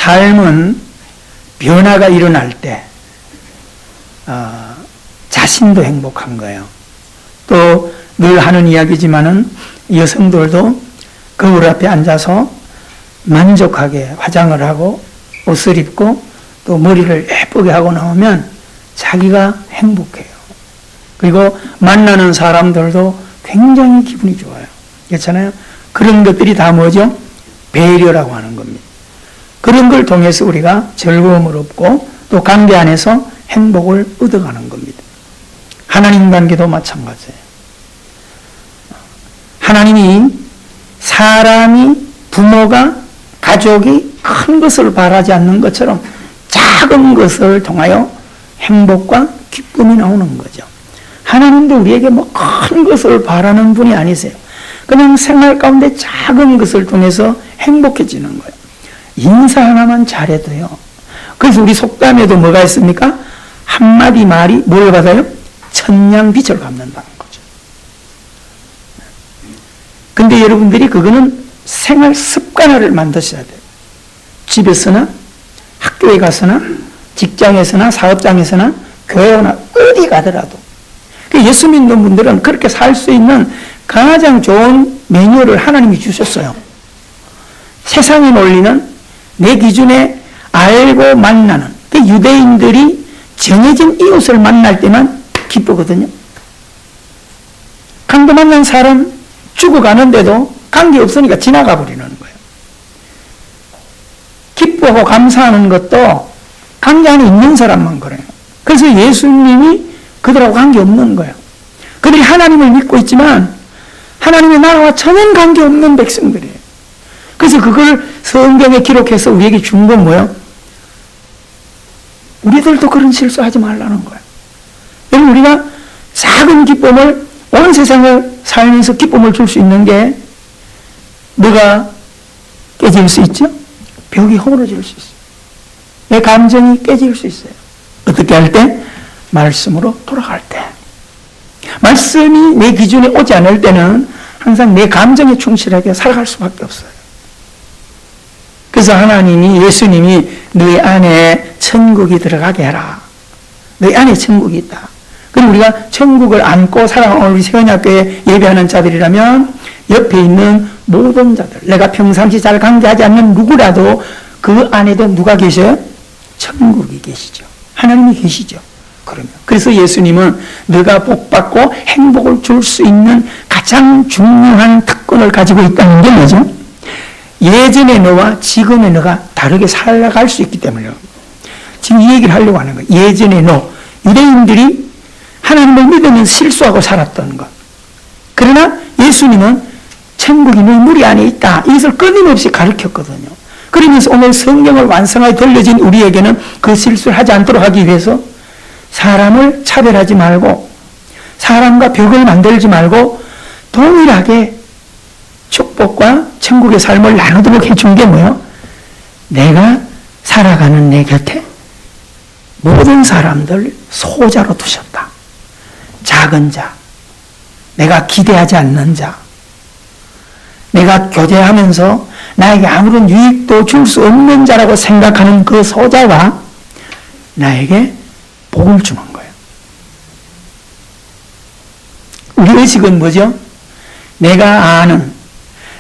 삶은 변화가 일어날 때 자신도 행복한 거예요. 또 늘 하는 이야기지만은 여성들도 거울 앞에 앉아서 만족하게 화장을 하고 옷을 입고 또 머리를 예쁘게 하고 나오면 자기가 행복해요. 그리고 만나는 사람들도 굉장히 기분이 좋아요. 그렇잖아요. 그런 것들이 다 뭐죠? 배려라고 하는 겁니다. 그런 걸 통해서 우리가 즐거움을 얻고 또 관계 안에서 행복을 얻어가는 겁니다. 하나님 관계도 마찬가지예요. 하나님이 사람이, 부모가, 가족이 큰 것을 바라지 않는 것처럼 작은 것을 통하여 행복과 기쁨이 나오는 거죠. 하나님도 우리에게 뭐 큰 것을 바라는 분이 아니세요. 그냥 생활 가운데 작은 것을 통해서 행복해지는 거예요. 인사 하나만 잘해도요. 그래서 우리 속담에도 뭐가 있습니까? 한마디 말이 뭘 받아요? 천냥빚을 갚는다는 거죠. 근데 여러분들이 그거는 생활 습관화를 만드셔야 돼요. 집에서나 학교에 가서나 직장에서나 사업장에서나 교회나 어디 가더라도 예수 믿는 분들은 그렇게 살 수 있는 가장 좋은 매뉴얼을 하나님이 주셨어요. 세상의 논리는 내 기준에 알고 만나는 유대인들이 정해진 이웃을 만날 때만 기쁘거든요. 강도 만난 사람 죽어가는데도 관계없으니까 지나가 버리는 거예요. 기뻐하고 감사하는 것도 관계 안에 있는 사람만 그래요. 그래서 예수님이 그들하고 관계없는 거예요. 그들이 하나님을 믿고 있지만 하나님의 나라와 전혀 관계없는 백성들이에요. 그래서 그걸 성경에 기록해서 우리에게 준 건 뭐예요? 우리들도 그런 실수하지 말라는 거예요. 여러분, 우리가 작은 기쁨을, 온 세상을 살면서 기쁨을 줄 수 있는 게 뭐가 깨질 수 있죠? 벽이 허물어질 수 있어요. 내 감정이 깨질 수 있어요. 어떻게 할 때? 말씀으로 돌아갈 때. 말씀이 내 기준에 오지 않을 때는 항상 내 감정에 충실하게 살아갈 수밖에 없어요. 그래서 하나님이, 예수님이 너희 안에 천국이 들어가게 해라. 너희 안에 천국이 있다. 그럼 우리가 천국을 안고 살아가는 우리 세원학교에 예배하는 자들이라면 옆에 있는 모든 자들, 내가 평상시 잘 관계하지 않는 누구라도 그 안에도 누가 계셔요? 천국이 계시죠. 하나님이 계시죠. 그래서 예수님은 너가 복받고 행복을 줄 수 있는 가장 중요한 특권을 가지고 있다는 게 뭐죠? 예전의 너와 지금의 너가 다르게 살아갈 수 있기 때문이에요. 지금 이 얘기를 하려고 하는 거예요. 예전의 너, 유대인들이 하나님을 믿으면서 실수하고 살았던 것. 그러나 예수님은 천국이 너희 무리 안에 있다. 이것을 끊임없이 가르쳤거든요. 그러면서 오늘 성경을 완성하게 들려진 우리에게는 그 실수를 하지 않도록 하기 위해서 사람을 차별하지 말고 사람과 벽을 만들지 말고 동일하게 축복과 천국의 삶을 나누도록 해준 게 뭐예요? 내가 살아가는 내 곁에 모든 사람들 소자로 두셨다. 작은 자, 내가 기대하지 않는 자, 내가 교제하면서 나에게 아무런 유익도 줄 수 없는 자라고 생각하는 그 소자가 나에게 복을 주는 거예요. 우리 의식은 뭐죠? 내가 아는,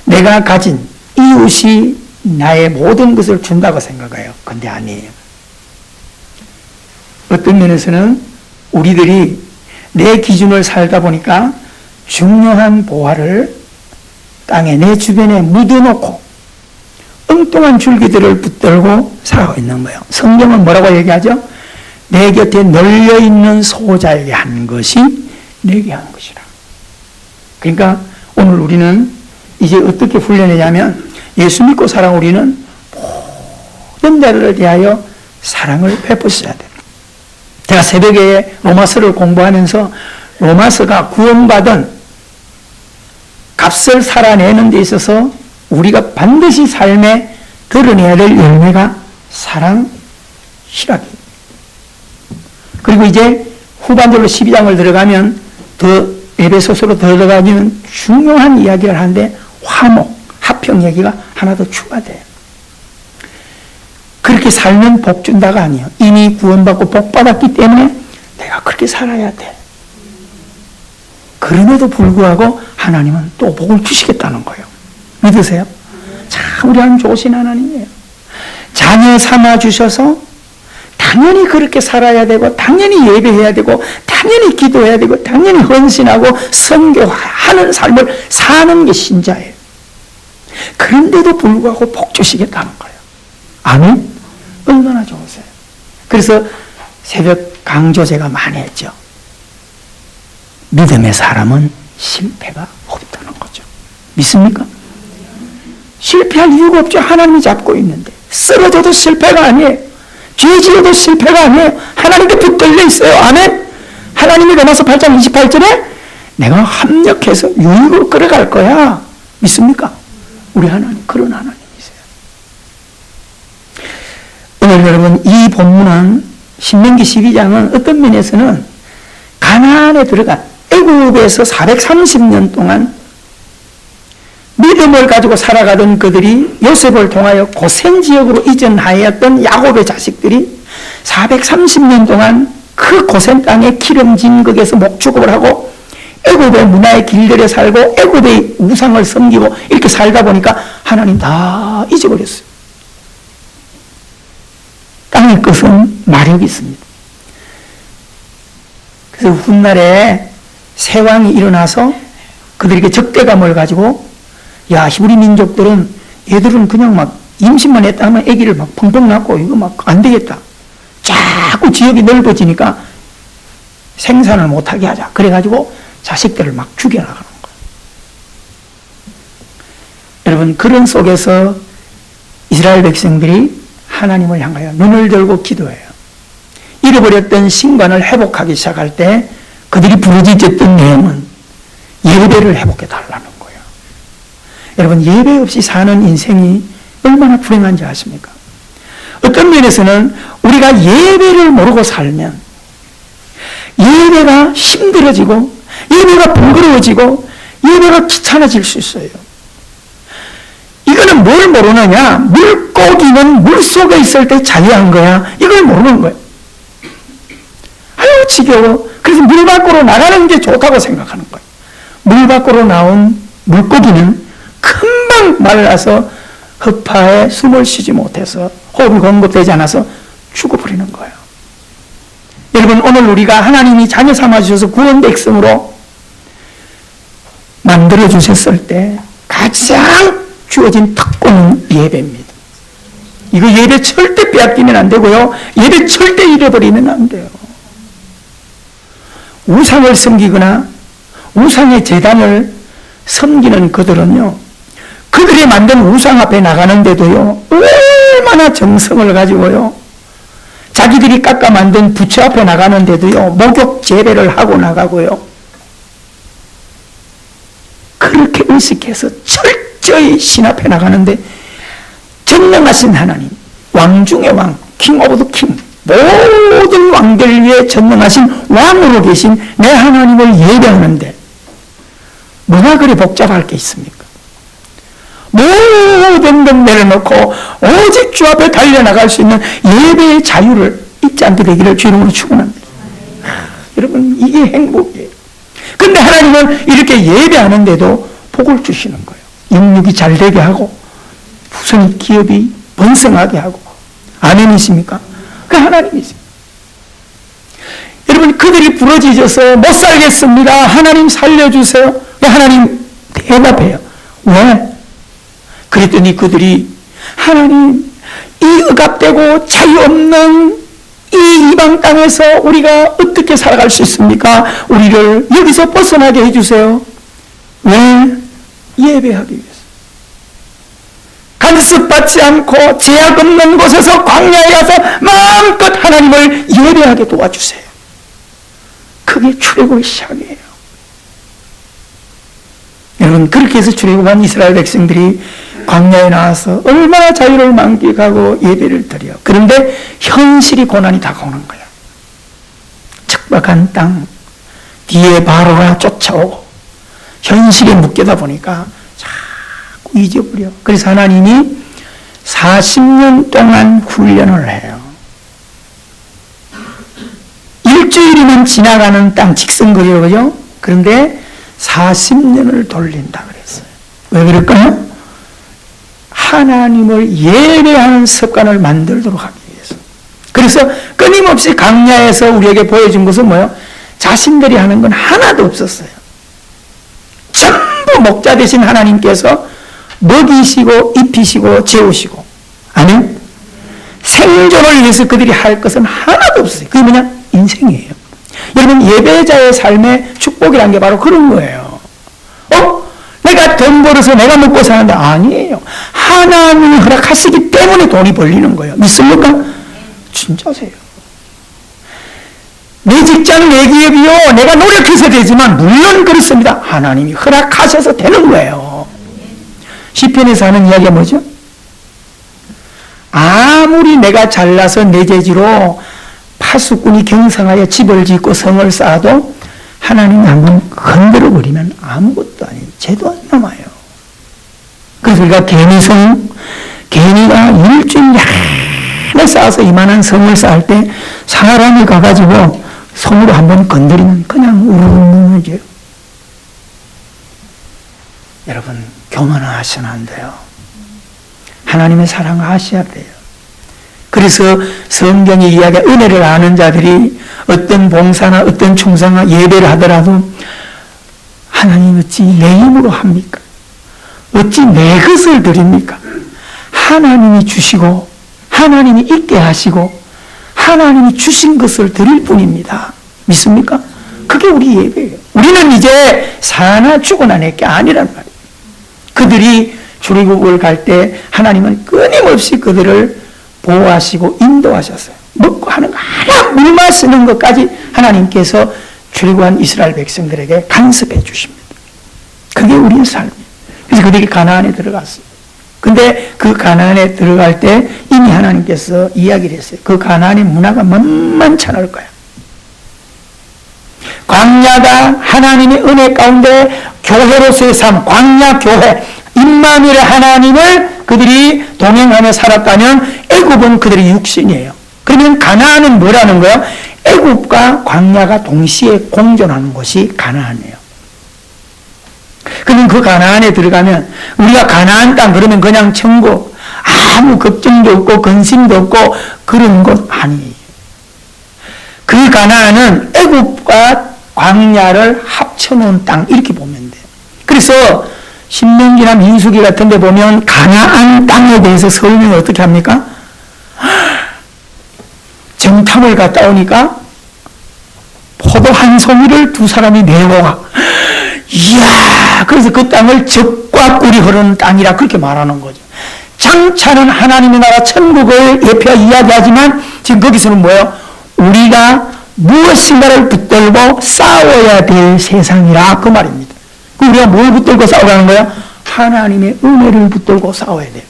내가 가진 이웃이 나의 모든 것을 준다고 생각해요. 근데 아니에요. 어떤 면에서는 우리들이 내 기준을 살다 보니까 중요한 보화를 땅에 내 주변에 묻어놓고 엉뚱한 줄기들을 붙들고 살아가고 있는 거예요. 성경은 뭐라고 얘기하죠? 내 곁에 널려있는 소자에게 한 것이 내게 한 것이라. 그러니까 오늘 우리는 이제 어떻게 훈련하냐면 예수 믿고 살아온 우리는 모든 자들을 대하여 사랑을 베푸셔야 돼요. 제가 새벽에 로마서를 공부하면서 로마서가 구원받은 값을 살아내는 데 있어서 우리가 반드시 삶에 드러내야 될 열매가 사랑, 희락이에요. 그리고 이제 후반절로 12장을 들어가면 더 에베소서로 들어가면 중요한 이야기를 하는데 화목, 합평 얘기가 하나 더 추가돼요. 그렇게 살면 복 준다가 아니에요. 이미 구원받고 복 받았기 때문에 내가 그렇게 살아야 돼. 그럼에도 불구하고 하나님은 또 복을 주시겠다는 거예요. 믿으세요? 참 우리 하나님 좋으신 하나님이에요. 자녀 삼아 주셔서 당연히 그렇게 살아야 되고, 당연히 예배해야 되고, 당연히 기도해야 되고, 당연히 헌신하고 선교하는 삶을 사는 게 신자예요. 그런데도 불구하고 복 주시겠다는 거예요. 아멘? 얼마나 좋으세요. 그래서 새벽 강조 제가 많이 했죠. 믿음의 사람은 실패가 없다는 거죠. 믿습니까? 실패할 이유가 없죠. 하나님이 잡고 있는데. 쓰러져도 실패가 아니에요. 죄 지어도 실패가 아니에요. 하나님께 붙들려 있어요. 아멘? 하나님이 로마서 8장 28절에 내가 합력해서 유익으로 끌어갈 거야. 믿습니까? 우리 하나님 그런 하나님이세요. 오늘 여러분 이 본문은 신명기 12장은 어떤 면에서는 가나안에 들어간 애굽에서 430년 동안 믿음을 가지고 살아가던 그들이 요셉을 통하여 고센지역으로 이전하였던 야곱의 자식들이 430년 동안 그 고센 땅의 기름진 극에서 목축업을 하고 애굽의 문화의 길들에 살고 애굽의 우상을 섬기고 이렇게 살다 보니까 하나님 다 잊어버렸어요. 땅의 끝은 마력이 있습니다. 그래서 훗날에 새 왕이 일어나서 그들에게 적대감을 가지고 야, 히브리 민족들은 얘들은 그냥 막 임신만 했다 하면 아기를 막 펑펑 낳고 이거 막 안 되겠다. 자꾸 지역이 넓어지니까 생산을 못하게 하자. 그래가지고 자식들을 막 죽여나가는 거예요. 여러분, 그런 속에서 이스라엘 백성들이 하나님을 향하여 눈을 들고 기도해요. 잃어버렸던 신관을 회복하기 시작할 때 그들이 부르짖었던 내용은 예배를 회복해 달라는 거예요. 여러분, 예배 없이 사는 인생이 얼마나 불행한지 아십니까? 어떤 면에서는 우리가 예배를 모르고 살면 예배가 힘들어지고 예배가 번거로워지고 예배가 귀찮아질 수 있어요. 이거는 뭘 모르느냐? 물고기는 물속에 있을 때 자유한 거야. 이걸 모르는 거예요. 아유 지겨워. 그래서 물 밖으로 나가는 게 좋다고 생각하는 거예요. 물 밖으로 나온 물고기는 금방 말라서 허파에 숨을 쉬지 못해서 호흡이 공급되지 않아서 죽어버리는 거예요. 여러분, 오늘 우리가 하나님이 자녀 삼아주셔서 구원 백성으로 만들어주셨을 때 가장 주어진 특권은 예배입니다. 이거 예배 절대 빼앗기면 안 되고요. 예배 절대 잃어버리면 안 돼요. 우상을 섬기거나 우상의 제단을 섬기는 그들은요, 그들이 만든 우상 앞에 나가는데도요, 얼마나 정성을 가지고요, 자기들이 깎아 만든 부처 앞에 나가는데도요, 목욕 재배를 하고 나가고요, 그렇게 의식해서 철저히 신 앞에 나가는데, 전능하신 하나님, 왕 중의 왕, 킹 오브 더 킹, 모든 왕들 위에 전능하신 왕으로 계신 내 하나님을 예배하는데 뭐가 그리 복잡할 게 있습니까? 모든 것 내려놓고 오직 주 앞에 달려나갈 수 있는 예배의 자유를 잊지 않게 되기를 주 이름으로 축원합니다. 여러분, 이게 행복이에요. 그런데 하나님은 이렇게 예배하는데도 복을 주시는 거예요. 영육이 잘 되게 하고 후손이 기업이 번성하게 하고. 아멘이십니까? 그 하나님이세요. 여러분, 그들이 부러지셔서 못 살겠습니다. 하나님 살려주세요. 하나님 대답해요. 왜? 그랬더니 그들이 하나님, 이 억압되고 자유 없는 이 이방 땅에서 우리가 어떻게 살아갈 수 있습니까? 우리를 여기서 벗어나게 해주세요. 왜? 예배하기 위해서. 간섭받지 않고 제약 없는 곳에서 광야에 가서 마음껏 하나님을 예배하게 도와주세요. 그게 출애굽의 시작이에요. 여러분, 그렇게 해서 출애굽한 이스라엘 백성들이 광야에 나와서 얼마나 자유를 만끽하고 예배를 드려. 그런데 현실이 고난이 다가오는 거야. 척박한 땅, 뒤에 바로가 쫓아오고 현실에 묶여다 보니까 자꾸 잊어버려. 그래서 하나님이 40년 동안 훈련을 해요. 일주일이면 지나가는 땅 직선거리로, 그죠? 그런데 40년을 돌린다 그랬어요. 왜 그럴까요? 하나님을 예배하는 습관을 만들도록 하기 위해서. 그래서 끊임없이 광야에서 우리에게 보여준 것은 뭐예요? 자신들이 하는 건 하나도 없었어요. 전부 목자 되신 하나님께서 먹이시고 입히시고 재우시고, 아멘? 생존을 위해서 그들이 할 것은 하나도 없어요. 그게 뭐냐? 인생이에요. 여러분, 예배자의 삶의 축복이란 게 바로 그런 거예요. 내가 돈 벌어서 내가 먹고 사는데 아니에요. 하나님이 허락하시기 때문에 돈이 벌리는 거예요. 믿습니까? 진짜세요. 내 직장, 내 기업이요, 내가 노력해서 되지만 물론 그렇습니다. 하나님이 허락하셔서 되는 거예요. 시편에서 하는 이야기가 뭐죠? 아무리 내가 잘나서 내 재주로 파수꾼이 경성하여 집을 짓고 성을 쌓아도 하나님이 한번 건드려 버리면 아무것도 아닌 죄도 안 남아요. 그래서 우리가 개미가 일주일 내내 쌓아서 이만한 성을 쌓을 때 사람이 가가지고 손으로 한번 건드리면 그냥 우르르 무너져요. 여러분, 교만하시면 안 돼요. 하나님의 사랑을 아셔야 돼요. 그래서 성경이 이야기한 은혜를 아는 자들이 어떤 봉사나 어떤 충성나 예배를 하더라도 하나님 어찌 내 힘으로 합니까? 어찌 내 것을 드립니까? 하나님이 주시고 하나님이 있게 하시고 하나님이 주신 것을 드릴 뿐입니다. 믿습니까? 그게 우리 예배예요. 우리는 이제 사나 죽어나 낼 게 아니란 말이에요. 그들이 출애굽을 갈 때 하나님은 끊임없이 그들을 보호하시고 인도하셨어요. 먹고 하는 거 하나, 물 마시는 것까지 하나님께서 출애굽한 이스라엘 백성들에게 간섭해 주십니다. 그게 우리의 삶이에요. 그래서 그들이 가나안에 들어갔어요. 근데 그 가나안에 들어갈 때 이미 하나님께서 이야기를 했어요. 그 가나안의 문화가 만만찮을 거야. 광야가 하나님의 은혜 가운데 교회로서의 삶, 광야 교회, 임마누엘 하나님을 그들이 동행하며 살았다면 애굽은 그들의 육신이에요. 그러면 가나안은 뭐라는 거예요? 애굽과 광야가 동시에 공존하는 곳이 가나안이에요. 그러면 그 가나안에 들어가면 우리가 가나안 땅 그러면 그냥 천국, 아무 걱정도 없고 근심도 없고 그런 곳 아니에요. 그 가나안은 애굽과 광야를 합쳐놓은 땅 이렇게 보면 돼요. 그래서 신명기나 민수기 같은 데 보면 가나안 땅에 대해서 설명을 어떻게 합니까? 정탐을 갔다 오니까 포도 한 송이를 두 사람이 메고 가. 이야, 그래서 그 땅을 젖과 꿀이 흐르는 땅이라 그렇게 말하는 거죠. 장차는 하나님의 나라 천국을 예표하 이야기하지만 지금 거기서는 뭐예요? 우리가 무엇인가를 붙들고 싸워야 될 세상이라 그 말입니다. 우리가 뭘 붙들고 싸우라는 거예요? 하나님의 은혜를 붙들고 싸워야 돼요.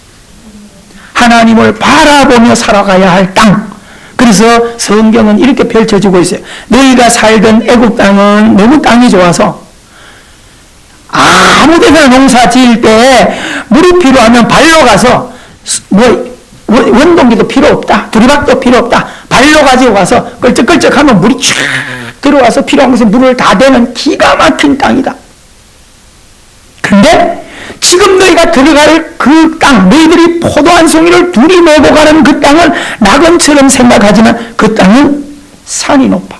하나님을 바라보며 살아가야 할 땅. 그래서 성경은 이렇게 펼쳐지고 있어요. 너희가 살던 애굽 땅은 너무 땅이 좋아서 아무 데나 농사 지을 때 물이 필요하면 발로 가서 원동기도 필요 없다. 두리박도 필요 없다. 발로 가지고 가서 끌적끌적하면 물이 쫙 들어와서 필요한 것에 물을 다 대는 기가 막힌 땅이다. 근데 지금 너희가 들어갈 그 땅, 너희들이 포도 한 송이를 둘이 메고 가는 그 땅은 낙원처럼 생각하지만 그 땅은 산이 높아.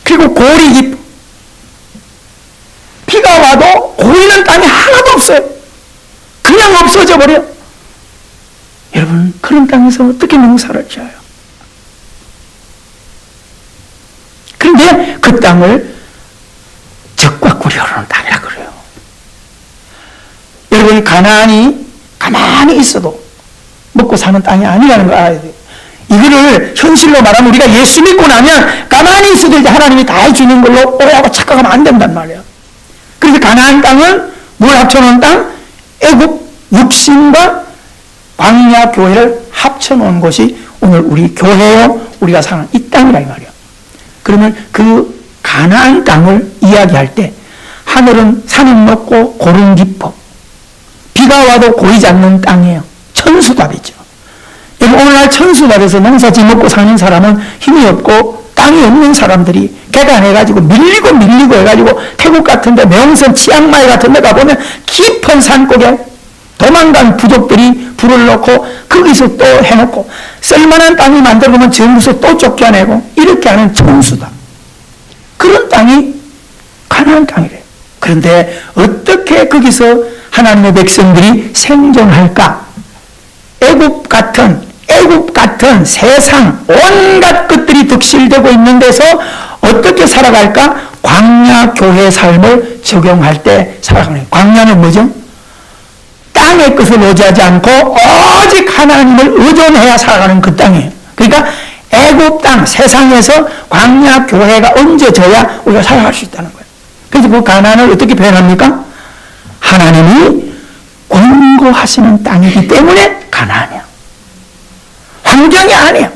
그리고 골이 깊어. 비가 와도 고이는 땅이 하나도 없어요. 그냥 없어져 버려. 여러분, 그런 땅에서 어떻게 농사를 지어요? 그런데 그 땅을 젖과 꿀이 흐르는 땅이라 그래요. 여러분, 가나안이 가만히 있어도 먹고 사는 땅이 아니라는 걸 알아야 돼요. 이거를 현실로 말하면 우리가 예수 믿고 나면 가만히 있어도 이제 하나님이 다 해주는 걸로 오라고 착각하면 안 된단 말이에요. 그래서 가나안 땅은 뭘 합쳐놓은 땅? 애굽 육신과 광야 교회를 합쳐놓은 곳이 오늘 우리 교회요, 우리가 사는 이 땅이라 이 말이에요. 그러면 그 가나안 땅을 이야기할 때 하늘은 산은 높고 고른 깊어 비가 와도 고이지 않는 땅이에요. 천수답이죠. 오늘날 천수답에서 농사지 먹고 사는 사람은 힘이 없고 땅이 없는 사람들이 개간해가지고 밀리고 해가지고 태국 같은데 명성 치앙마이 같은 데 가보면 깊은 산골에 도망간 부족들이 불을 놓고 거기서 또 해놓고 쓸만한 땅이 만들어보면 정부서 또 쫓겨내고 이렇게 하는 천수다. 그런 땅이 가나안 땅이래요. 그런데 어떻게 거기서 하나님의 백성들이 생존할까? 애굽 같은 세상 온갖 것들이 득실되고 있는 데서 어떻게 살아갈까? 광야 교회 삶을 적용할 때 살아가는 거예요. 광야는 뭐죠? 땅의 것을 의지하지 않고 오직 하나님을 의존해야 살아가는 그 땅이에요. 그러니까 애굽 땅 세상에서 광야 교회가 얹어져야 우리가 살아갈 수 있다는 거예요. 그래서 그 가나안을 어떻게 표현합니까? 하나님이 권고하시는 땅이기 때문에 가나안이야. 환경이 아니에요.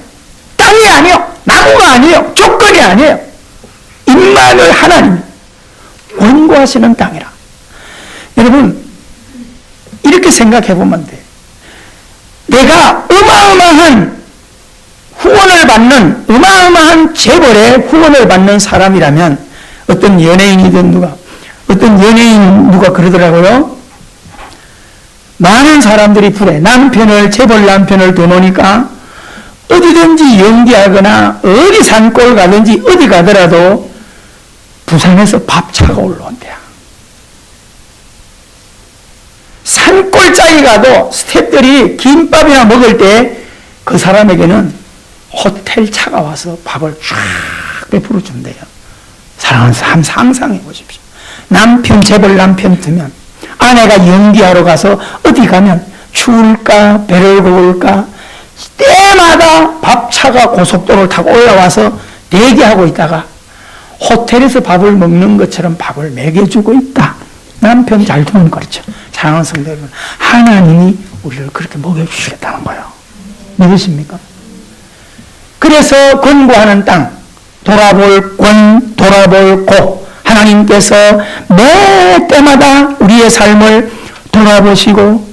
땅이 아니에요. 나무가 아니에요. 조건이 아니에요. 임마누엘 하나님 권고하시는 땅이라. 여러분 이렇게 생각해 보면 돼. 내가 어마어마한 후원을 받는 어마어마한 재벌의 후원을 받는 사람이라면 어떤 연예인이든 어떤 연예인 누가 그러더라고요. 많은 사람들이 불에 재벌 남편을 더 놓으니까 어디든지 연기하거나 어디 산골 가든지 어디 가더라도 부산에서 밥차가 올라온대요. 산골짜기 가도 스태프들이 김밥이나 먹을 때 그 사람에게는 호텔 차가 와서 밥을 쫙 베풀어 준대요. 사랑하는 사람 상상해 보십시오. 재벌 남편 두면 아내가 연기하러 가서 어디 가면 추울까 배를 고울까 때마다 밥차가 고속도로를 타고 올라와서 대기하고 있다가 호텔에서 밥을 먹는 것처럼 밥을 먹여주고 있다. 남편 잘 두면 그렇죠. 사랑하는 성도 여러분, 하나님이 우리를 그렇게 먹여주시겠다는 거예요. 믿으십니까? 그래서 권고하는 땅, 돌아볼 고 하나님께서 매 때마다 우리의 삶을 돌아보시고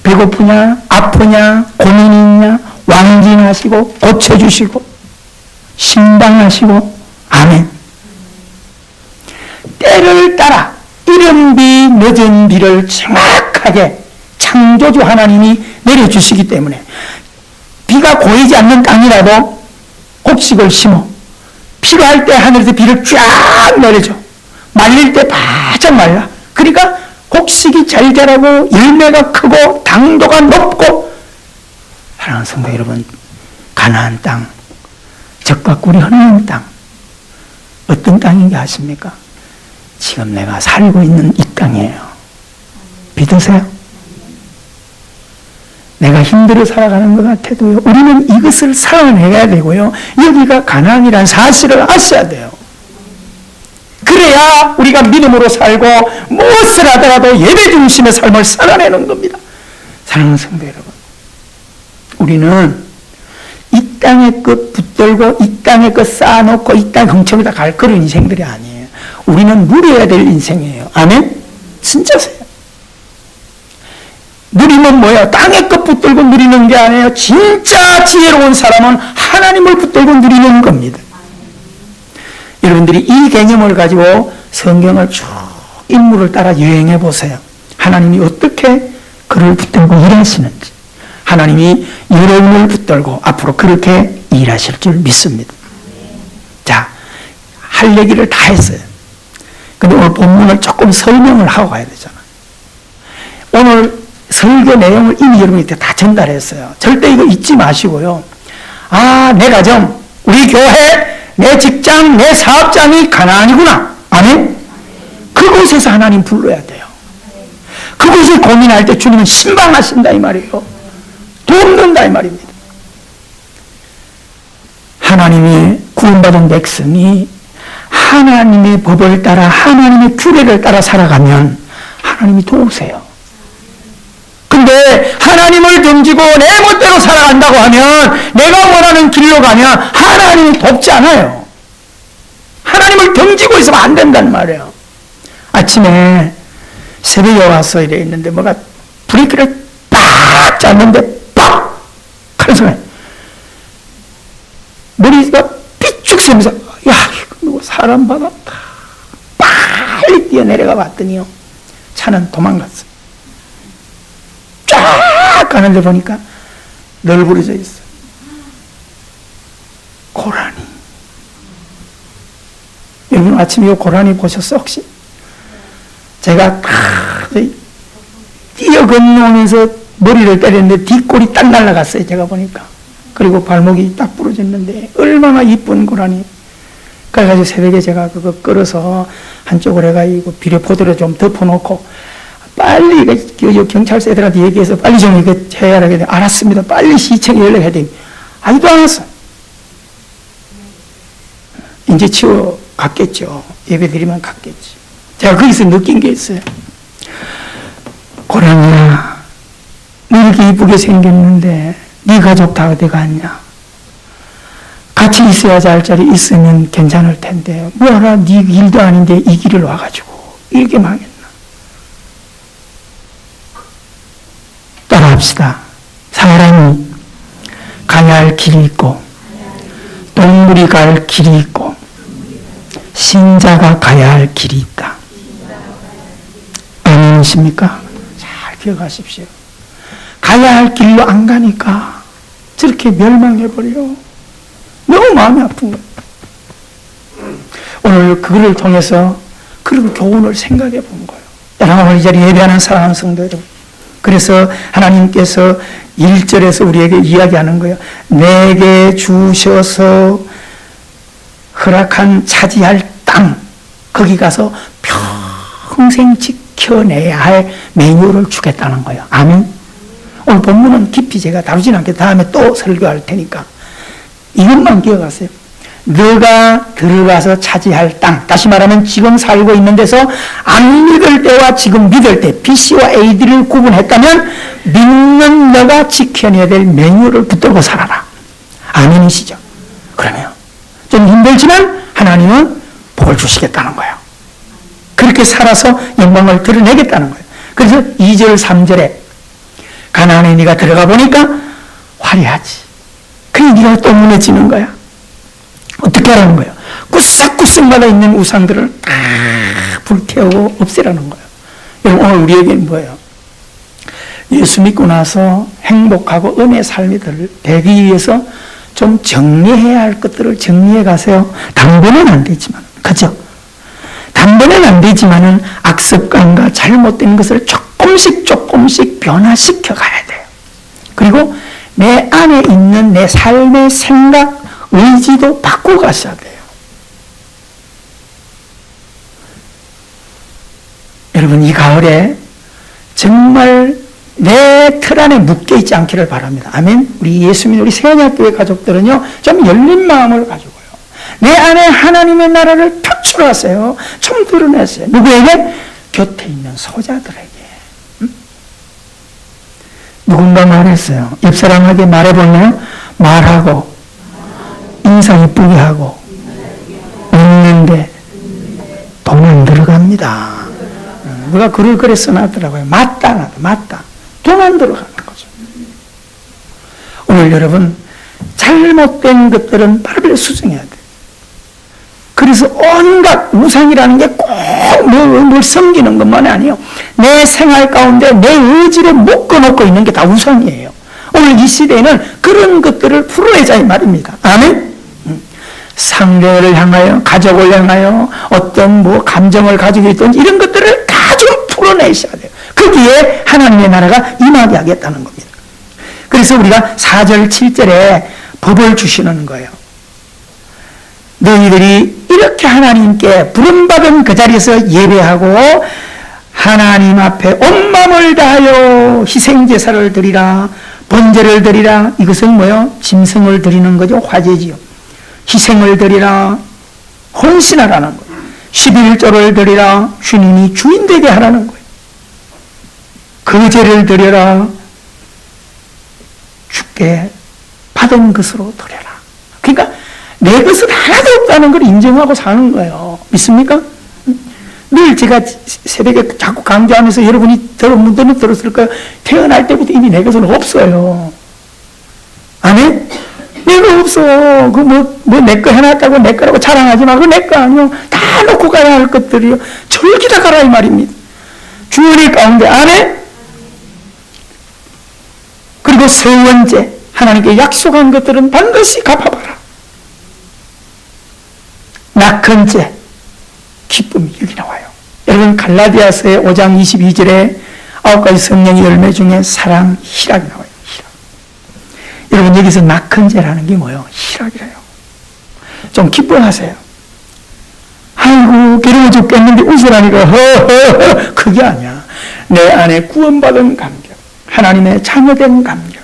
배고프냐, 아프냐, 고민이 있냐, 왕진하시고 고쳐주시고 신방하시고 아멘. 때를 따라 이른 비 늦은 비를 정확하게 창조주 하나님이 내려주시기 때문에 비가 고이지 않는 땅이라도 곡식을 심어 필요할 때 하늘에서 비를 쫙 내려줘. 말릴 때 바짝 말라. 그러니까 곡식이 잘 자라고 열매가 크고 당도가 높고. 사랑하는 성도 여러분, 가나안 땅, 젖과 꿀이 흐르는 땅, 어떤 땅인지 아십니까? 지금 내가 살고 있는 이 땅이에요. 믿으세요? 내가 힘들어 살아가는 것 같아도요, 우리는 이것을 살아내야 되고요, 여기가 가나안이라는 사실을 아셔야 돼요. 그래야 우리가 믿음으로 살고 무엇을 하더라도 예배 중심의 삶을 살아내는 겁니다. 사랑하는 성도 여러분, 우리는 이 땅의 것 붙들고 이 땅의 것 쌓아놓고 이 땅 흥청에다 갈 그런 인생들이 아니에요. 우리는 누려야 될 인생이에요. 아멘? 진짜세요. 누리면 뭐예요? 땅의 것 붙들고 누리는 게 아니에요. 진짜 지혜로운 사람은 하나님을 붙들고 누리는 겁니다. 여러분들이 이 개념을 가지고 성경을 쭉 인물을 따라 여행해 보세요. 하나님이 어떻게 그를 붙들고 일하시는지, 하나님이 여러분을 붙들고 앞으로 그렇게 일하실 줄 믿습니다. 자, 할 얘기를 다 했어요. 근데 오늘 본문을 조금 설명을 하고 가야 되잖아요. 오늘 설교 내용을 이미 여러분한테 다 전달했어요. 절대 이거 잊지 마시고요. 아, 내 가정, 우리 교회, 내 직장, 내 사업장이 가나안이구나. 아멘? 그곳에서 하나님 불러야 돼요. 그곳을 고민할 때 주님은 신방하신다 이 말이에요. 돕는다 이 말입니다. 하나님의 구원받은 백성이 하나님의 법을 따라 하나님의 규례를 따라 살아가면 하나님이 도우세요. 근데 하나님을 던지고 내 멋대로 살아간다고 하면, 내가 원하는 길로 가면 하나님이 돕지 않아요. 하나님을 던지고 있으면 안 된단 말이에요. 아침에 새벽에 와서 이래 있는데 뭐가 브레이크를 딱 잡는데 사람 받았다. 빨리 뛰어내려가 봤더니요, 차는 도망갔어요. 쫙 가는데 보니까 널브러져 있어요. 고라니. 여러분 아침에 이 고라니 보셨어요 혹시? 제가 뛰어 건너오면서 머리를 때렸는데 뒷골이 딱 날아갔어요. 제가 보니까. 그리고 발목이 딱 부러졌는데 얼마나 이쁜 고라니. 그래가지고 새벽에 제가 그거 끌어서 한쪽으로 해가지고 비료포대로 좀 덮어놓고 빨리 경찰서 애들한테 얘기해서 빨리 좀 이거 해야 하겠네. 알았습니다. 빨리 시청에 연락해야 돼. 아직도 안 왔어. 이제 치워 갔겠죠. 예배 드리면 갔겠지. 제가 거기서 느낀 게 있어요. 고라니야, 너 이렇게 이쁘게 생겼는데 네 가족 다 어디 갔냐? 같이 있어야 할 자리 있으면 괜찮을 텐데 뭐하라 네 일도 아닌데 이 길을 와가지고 이렇게 망했나? 따라합시다. 사람이 가야 할 길이 있고 동물이 갈 길이 있고 신자가 가야 할 길이 있다. 아멘이십니까? 잘 기억하십시오. 가야 할 길로 안 가니까 저렇게 멸망해버려. 너무 마음이 아픈 거예요. 오늘 그거를 통해서 그런 교훈을 생각해 본 거예요. 여러분, 이 자리에 예배하는 사랑하는 성도 여러분. 그래서 하나님께서 1절에서 우리에게 이야기하는 거예요. 내게 주셔서 허락한 차지할 땅, 거기 가서 평생 지켜내야 할 메뉴를 주겠다는 거예요. 아멘. 오늘 본문은 깊이 제가 다루진 않게 다음에 또 설교할 테니까 이것만 기억하세요. 너가 들어가서 차지할 땅, 다시 말하면 지금 살고 있는 데서 안 믿을 때와 지금 믿을 때 BC와 AD를 구분했다면 믿는 너가 지켜내야 될 메뉴를 붙들고 살아라. 아멘이시죠? 그러면 좀 힘들지만 하나님은 복을 주시겠다는 거예요. 그렇게 살아서 영광을 드러내겠다는 거예요. 그래서 2절 3절에 가나안에 네가 들어가 보니까 화려하지. 그게 네가 또 무너지는 거야. 어떻게 하라는 거예요? 구석구석마다 있는 우상들을 다 불태우고 없애라는 거예요. 여러분, 오늘 우리에게는 뭐예요? 예수 믿고 나서 행복하고 은혜 삶이 되기 위해서 좀 정리해야 할 것들을 정리해 가세요. 단번에는 안 되지만, 그죠? 단번에는 안 되지만은 악습관과 잘못된 것을 조금씩 변화시켜 가야 돼요. 그리고 내 안에 있는 내 삶의 생각, 의지도 바꾸고 가셔야 돼요. 여러분, 이 가을에 정말 내 틀 안에 묶여있지 않기를 바랍니다. 아멘. 우리 예수님, 우리 세원학교의 가족들은요, 좀 열린 마음을 가지고요. 내 안에 하나님의 나라를 표출하세요. 좀 드러내세요. 누구에게? 곁에 있는 소자들에게. 누군가 말했어요. 옆 사람에게 말해보면 말하고 인사 이쁘게 하고 웃는데 돈 안 들어갑니다. 누가 글을 그래 써놨더라고요. 맞다. 돈 안 들어가는 거죠. 오늘 여러분, 잘못된 것들은 바로 수정해야 돼요. 그래서 온갖 우상이라는 게 꼭 뭘 섬기는 것만이 아니에요. 내 생활 가운데 내 의지를 묶어놓고 있는 게 다 우상이에요. 오늘 이 시대에는 그런 것들을 풀어내자 이 말입니다. 아멘? 상대를 향하여, 가족을 향하여 어떤 감정을 가지고 있든지 이런 것들을 다 좀 풀어내셔야 돼요. 거기에 하나님의 나라가 임하게 하겠다는 겁니다. 그래서 우리가 4절, 7절에 법을 주시는 거예요. 너희들이 이렇게 하나님께 부름받은 그 자리에서 예배하고 하나님 앞에 온 마음을 다하여 희생제사를 드리라, 번제를 드리라. 이것은 뭐요? 짐승을 드리는 거죠. 화제지요. 희생을 드리라, 헌신하라는 거예요. 11조를 드리라, 주님이 주인 되게 하라는 거예요. 거제를 드려라, 주께 받은 것으로 드려라. 그러니까 내 것은 하나도 없다는 걸 인정하고 사는 거예요. 믿습니까? 늘 제가 새벽에 자꾸 강조하면서 여러분이 들었을 거예요. 태어날 때부터 이미 내 것은 없어요. 아멘? 내 별거 없어. 그 내 거 해놨다고 내 거라고 자랑하지 마. 그거 내 거 아니요. 다 놓고 가야 할 것들이요. 절기다 가라 이 말입니다. 주의 가운데 안에 그리고 세 번째 하나님께 약속한 것들은 반드시 갚아봐라. 낙헌죄 기쁨이 여기 나와요. 여러분 갈라디아서의 5장 22절에 9가지 성령의 열매 중에 사랑, 희락이 나와요. 희락. 여러분 여기서 낙헌죄라는 게 뭐예요? 희락이래요. 좀 기뻐하세요. 아이고 괴로워 죽겠는데 웃으라니까 허허허 그게 아니야. 내 안에 구원받은 감격, 하나님의 자녀된 감격,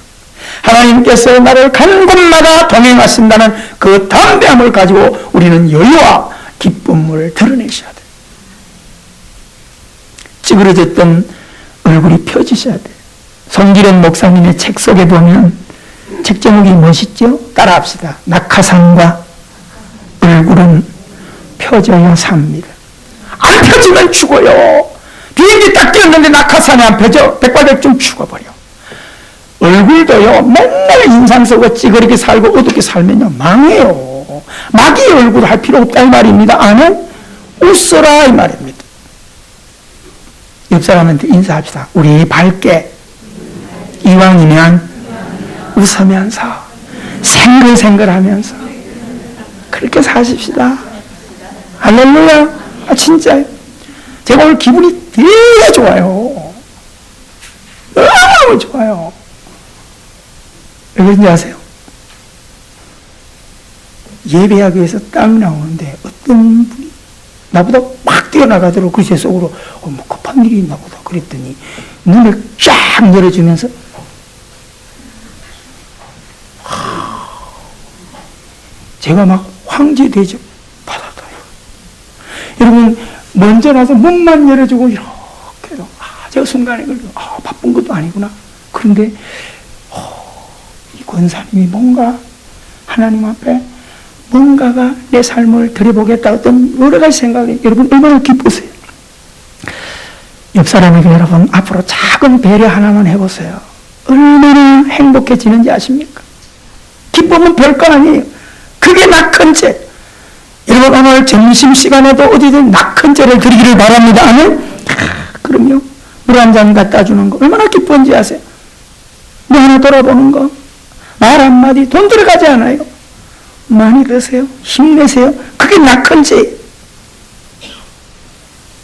하나님께서 나를 가는 곳마다 동행하신다는 그 담대함을 가지고 우리는 여유와 기쁨을 드러내셔야 돼. 찌그러졌던 얼굴이 펴지셔야 돼. 손기련 목사님의 책 속에 보면 책 제목이 멋있죠? 따라합시다. 낙하산과 얼굴은 펴져야 삽니다. 안 펴지면 죽어요. 비행기 딱 뛰었는데 낙하산이 안 펴져 백발백중 죽어버려. 얼굴도요 맨날 인상 쓰고 찌그럽게 살고 어둡게 살면요 망해요. 마귀의 얼굴 할 필요 없다 이 말입니다. 안은 웃어라 이 말입니다. 옆 사람한테 인사합시다. 우리 밝게 이왕이면 웃으면서 생글생글하면서 그렇게 사십시다. 할렐루야. 아 진짜요. 제가 오늘 기분이 되게 좋아요. 너무 좋아요. 왜 그런지 아세요? 예배하기 위해서 땀이 나오는데 어떤 분이 나보다 막 뛰어나가도록 그 제 속으로 뭐 급한 일이 있나 보다 그랬더니 문을 쫙 열어주면서 제가 막 황제 대접 받았어요. 여러분 먼저 나서 문만 열어주고 이렇게 제가 순간에 바쁜 것도 아니구나. 그런데 이 권사님이 뭔가 하나님 앞에 뭔가가 내 삶을 드려보겠다 어떤 여러 가지 생각이 여러분 얼마나 기쁘세요. 옆 사람에게 여러분 앞으로 작은 배려 하나만 해보세요. 얼마나 행복해지는지 아십니까? 기쁨은 별거 아니에요. 그게 낙헌죄. 여러분 오늘 점심시간에도 어디든 낙헌죄를 드리기를 바랍니다. 아멘? 그럼요. 물 한 잔 갖다 주는 거 얼마나 기쁜지 아세요? 뭐 하나 돌아보는 거 말 한마디 돈 들어가지 않아요. 많이 드세요. 힘내세요. 그게 낙헌죄.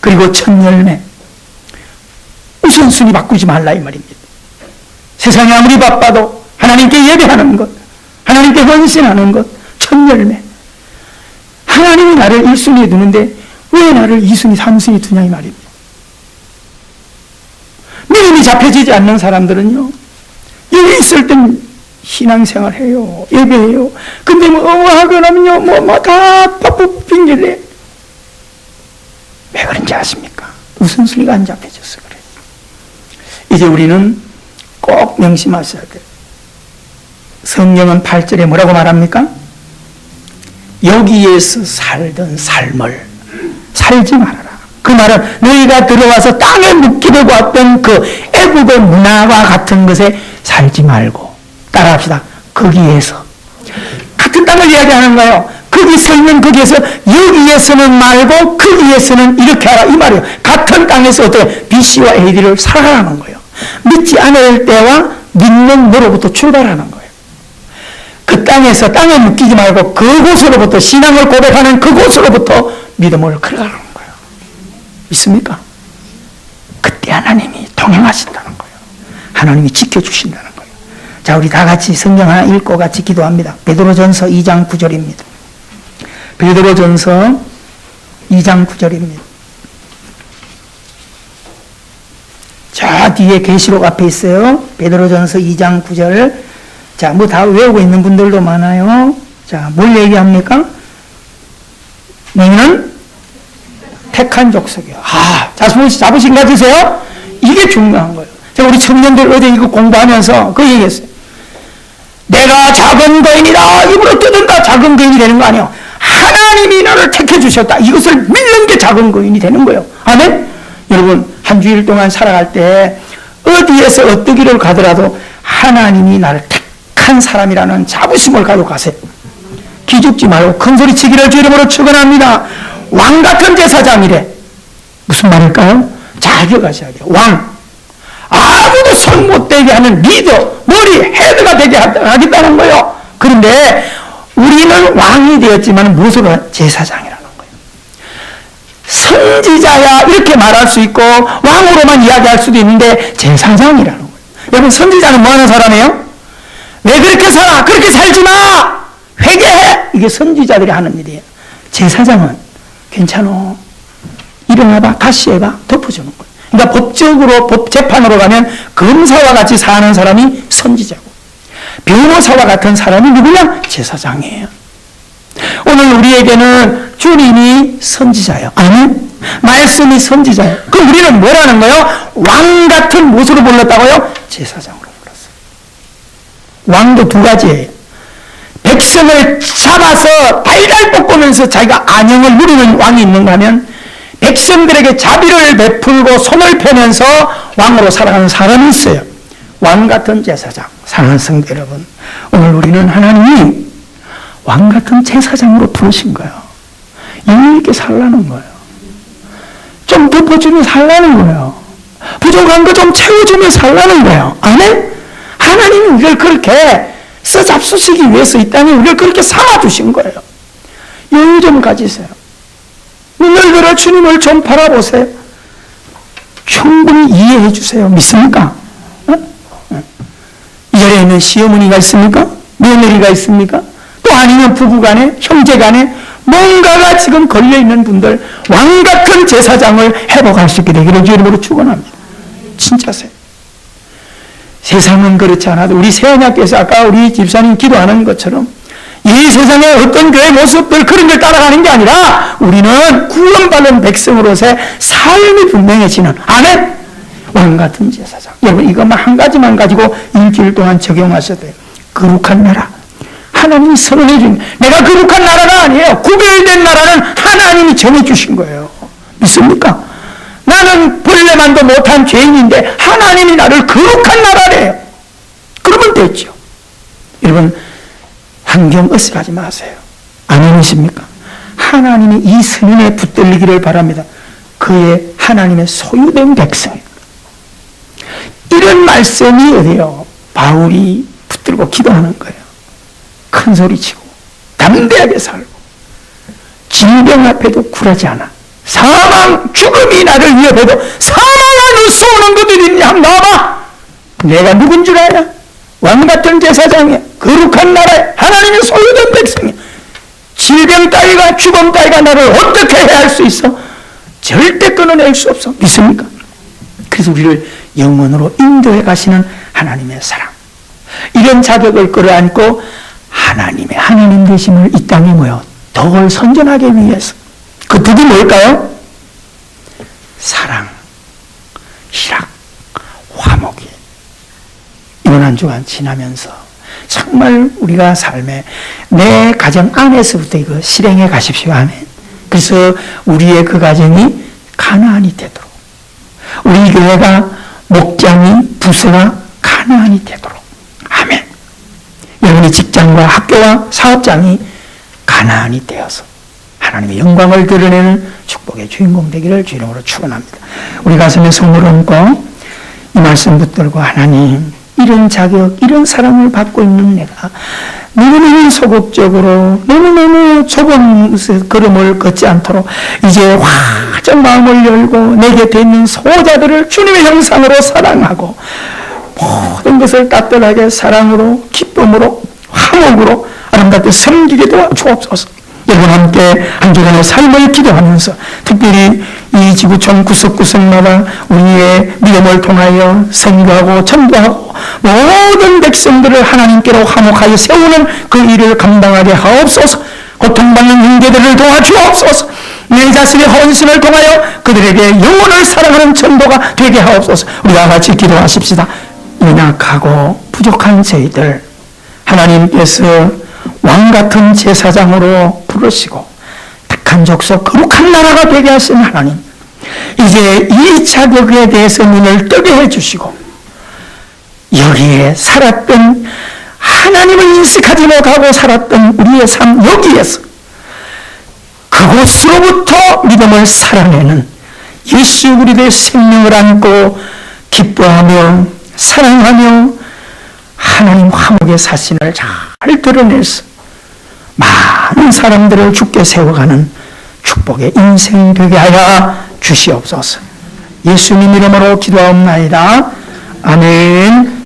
그리고 첫 열매 우선순위 바꾸지 말라 이 말입니다. 세상이 아무리 바빠도 하나님께 예배하는 것, 하나님께 헌신하는 것, 첫 열매. 하나님이 나를 1순위에 두는데 왜 나를 2순위, 3순위 두냐 이 말입니다. 믿음이 잡혀지지 않는 사람들은요 여기 있을 땐 신앙생활 해요. 예배해요. 근데 하고 나면요 다 바쁘 핑계래. 왜 그런지 아십니까? 우선순위가 안 잡혀져서 그래요. 이제 우리는 꼭 명심하셔야 돼요. 성경은 8절에 뭐라고 말합니까? 여기에서 살던 삶을 살지 말아라. 그 말은 너희가 들어와서 땅에 묵기를 왔던 그 애국의 문화와 같은 것에 살지 말고 따라합시다. 거기에서 같은 땅을 이야기하는 거예요. 거기 서 있는 거기에서 여기에서는 말고 거기에서는 이렇게 하라 이 말이에요. 같은 땅에서 어떻게 BC와 AD를 살아가는 거예요. 믿지 않을 때와 믿는 너로부터 출발하는 거예요. 그 땅에서 땅에 묶이지 말고 그곳으로부터 신앙을 고백하는 그곳으로부터 믿음을 걸어가는 거예요. 믿습니까? 그때 하나님이 동행하신다는 거예요. 하나님이 지켜주신다는 거예요. 자, 우리 다 같이 성경 하나 읽고 같이 기도합니다. 베드로전서 2장 9절입니다. 베드로전서 2장 9절입니다. 자, 뒤에 계시록 앞에 있어요. 베드로전서 2장 9절. 자, 뭐 다 외우고 있는 분들도 많아요. 자, 뭘 얘기합니까? 너희는 택한 족속이야. 자부심 가지세요? 이게 중요한 거예요. 제가 우리 청년들 어제 이거 공부하면서 그 얘기했어요. 내가 작은 거인이다. 입으로 뜯은다. 작은 거인이 되는 거 아니에요. 하나님이 너를 택해 주셨다. 이것을 믿는 게 작은 거인이 되는 거예요. 아멘? 여러분, 한 주일 동안 살아갈 때 어디에서 어떤 길을 가더라도 하나님이 나를 택한 거룩한 사람이라는 자부심을 가지고 가세요. 기죽지 말고 큰 소리 치기를 주 이름으로 축원합니다. 왕 같은 제사장이래. 무슨 말일까요? 잘 기억하셔야 돼요. 왕. 아무도 손 못 대게 하는 리더, 머리, 헤드가 되게 하겠다는 거예요. 그런데 우리는 왕이 되었지만 무엇으로? 제사장이라는 거예요. 선지자야 이렇게 말할 수 있고 왕으로만 이야기할 수도 있는데 제사장이라는 거예요. 여러분, 선지자는 뭐 하는 사람이에요? 왜 그렇게 살아? 그렇게 살지 마! 회개해! 이게 선지자들이 하는 일이에요. 제사장은 괜찮아. 일어나봐. 다시 해봐. 덮어주는 거예요. 그러니까 법적으로, 법재판으로 가면 검사와 같이 사는 사람이 선지자고, 변호사와 같은 사람이 누구냐? 제사장이에요. 오늘 우리에게는 주님이 선지자예요. 아멘? 말씀이 선지자예요. 그럼 우리는 뭐라는 거예요? 왕 같은 무엇으로 불렀다고요? 제사장으로 불렀어요. 왕도 두 가지예요. 백성을 잡아서 달달 볶으면서 자기가 안영을 누리는 왕이 있는가 하면, 백성들에게 자비를 베풀고 손을 펴면서 왕으로 살아가는 사람이 있어요. 왕 같은 제사장. 사랑하는 성도 여러분, 오늘 우리는 하나님이 왕 같은 제사장으로 부르신 거예요. 영리 있게 살라는 거예요. 좀 덮어주며 살라는 거예요. 부족한 거 좀 채워주며 살라는 거예요. 아멘? 하나님이 우리를 그렇게 써잡수시기 위해서 이 땅에 우리를 그렇게 삼아주신 거예요. 여유 좀 가지세요. 눈을 들어 주님을 좀 바라보세요. 충분히 이해해 주세요. 믿습니까? 이 자리에 있는 시어머니가 있습니까? 며느리가 있습니까? 또 아니면 부부간에, 형제간에 뭔가가 지금 걸려있는 분들, 왕같은 제사장을 회복할 수 있게 되기를 주 이름으로 축원합니다. 진짜세요. 세상은 그렇지 않아도 우리 세원학교에서 아까 우리 집사님 기도하는 것처럼 이 세상의 어떤 교회 모습들 그런 걸 따라가는 게 아니라 우리는 구원받은 백성으로서의 삶이 분명해지는, 아멘? 왕같은 제사장. 여러분, 이것만 한 가지만 가지고 일주일 동안 적용하셔도 돼요. 거룩한 나라. 하나님이 선언해 준, 내가 거룩한 나라가 아니에요. 구별된 나라는 하나님이 정해주신 거예요. 믿습니까? 나는 벌레만도 못한 죄인인데 하나님이 나를 거룩한 나라래요. 그러면 됐죠. 여러분, 환경 어색하지 마세요. 아멘이십니까? 하나님이 이 선언에 붙들리기를 바랍니다. 그의 하나님의 소유된 백성이에요. 이런 말씀이 어디요? 바울이 붙들고 기도하는 거예요. 큰 소리치고 담대하게 살고 질병 앞에도 굴하지 않아. 사망, 죽음이 나를 위협해도 사망을 쏘는 것들이 있냐? 한번 나와봐. 내가 누군 줄 아냐? 왕같은 제사장이야. 거룩한 나라에 하나님의 소유된 백성이야. 질병 따위가, 죽음 따위가 나를 어떻게 해야 할 수 있어? 절대 끊어낼 수 없어. 믿습니까? 그래서 우리를 영원으로 인도해 가시는 하나님의 사랑, 이런 자격을 끌어안고 하나님의 하나님 되심을 이 땅에 모여 더 선전하기 위해서, 그 덕이 뭘까요? 사랑, 희락, 화목이. 이번 한 주간 지나면서 정말 우리가 삶에 내 가정 안에서부터 이거 실행해 가십시오. 아멘. 그래서 우리의 그 가정이 가나안이 되도록, 우리 교회가 목장이, 부서가 가나안이 되도록. 아멘. 여러분의 직장과 학교와 사업장이 가나안이 되어서 하나님의 영광을 드러내는 축복의 주인공 되기를 주 이름으로 축원합니다. 우리 가슴에 손을 얹고 이 말씀 붙들고, 하나님, 이런 자격, 이런 사랑을 받고 있는 내가 너무너무 소극적으로 너무너무 좁은 걸음을 걷지 않도록 이제 화정 마음을 열고 내 곁에 있는 소자들을 주님의 형상으로 사랑하고 모든 것을 따뜻하게 사랑으로, 기쁨으로, 화목으로 아름답게 섬기게 도와주옵소서. 여러분 함께 한 주간의 삶을 기도하면서 특별히 이 지구촌 구석구석마다 우리의 믿음을 통하여 선교하고 전도하고 모든 백성들을 하나님께로 화목하여 세우는 그 일을 감당하게 하옵소서. 고통받는 형제들을 도와주옵소서. 내 자신의 헌신을 통하여 그들에게 영혼을 사랑하는 전도가 되게 하옵소서. 우리가 같이 기도하십시다. 연약하고 부족한 저희들 하나님께서 왕같은 제사장으로 부르시고 택한 족속 거룩한 나라가 되게 하신 하나님, 이제 이 자격에 대해서 눈을 뜨게 해주시고 여기에 살았던 하나님 하나님을 인식하지 못하고 살았던 우리의 삶 여기에서 그곳으로부터 믿음을 살아내는 예수 그리스도의 생명을 안고 기뻐하며 사랑하며 하나님 화목의 사신을 잘 드러내서 많은 사람들을 주께 세워가는 축복의 인생 되게 하여 주시옵소서. 예수님 이름으로 기도하옵나이다. 아멘.